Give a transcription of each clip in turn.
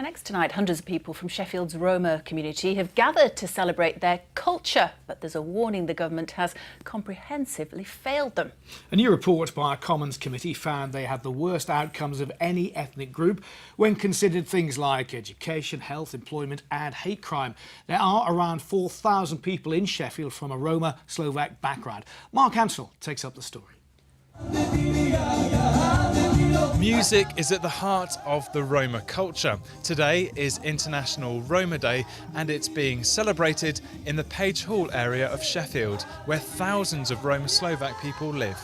And next tonight, hundreds of people from Sheffield's Roma community have gathered to celebrate their culture. But there's a warning the government has comprehensively failed them. A new report by a Commons committee found they had the worst outcomes of any ethnic group when considered things like education, health, employment and hate crime. There are around 4,000 people in Sheffield from a Roma Slovak background. Mark Ansell takes up the story. Music is at the heart of the Roma culture. Today is International Roma Day and it's being celebrated in the Page Hall area of Sheffield, where thousands of Roma Slovak people live.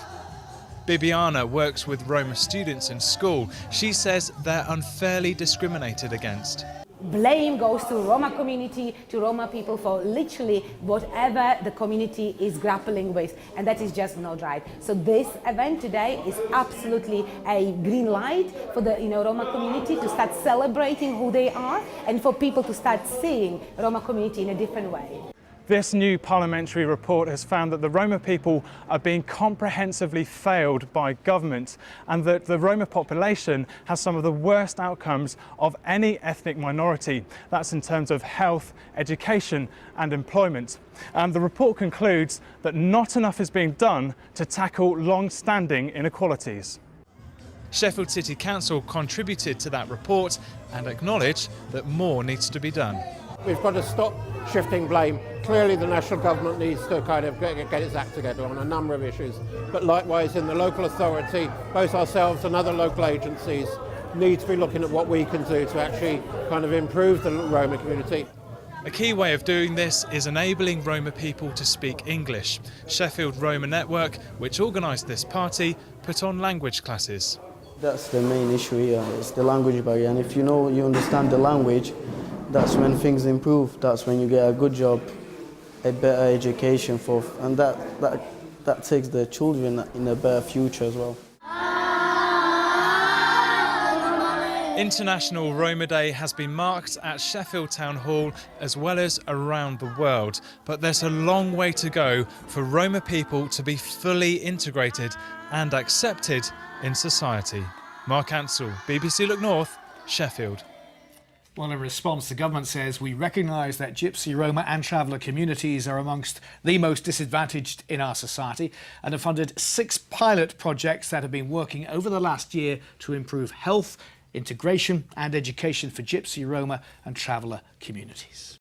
Bibiana works with Roma students in school. She says they're unfairly discriminated against. Blame goes to Roma community, to Roma people for literally whatever the community is grappling with, and that is just not right. So this event today is absolutely a green light for the Roma community to start celebrating who they are and for people to start seeing Roma community in a different way. This new parliamentary report has found that the Roma people are being comprehensively failed by government and that the Roma population has some of the worst outcomes of any ethnic minority. That's in terms of health, education and employment. The report concludes that not enough is being done to tackle long-standing inequalities. Sheffield City Council contributed to that report and acknowledged that more needs to be done. We've got to stop shifting blame. Clearly the national government needs to kind of get its act together on a number of issues, but likewise in the local authority, both ourselves and other local agencies need to be looking at what we can do to actually kind of improve the Roma community. A key way of doing this is enabling Roma people to speak English. Sheffield Roma Network, which organised this party, put on language classes. That's the main issue here, it's the language barrier, and if you understand the language, that's when things improve. That's when you get a good job, a better education and that takes the children in a better future as well. International Roma Day has been marked at Sheffield Town Hall as well as around the world, but there's a long way to go for Roma people to be fully integrated and accepted in society. Mark Ansell, BBC Look North, Sheffield. Well, in response, the government says we recognise that Gypsy, Roma and traveller communities are amongst the most disadvantaged in our society and have funded 6 pilot projects that have been working over the last year to improve health, integration and education for Gypsy, Roma and traveller communities.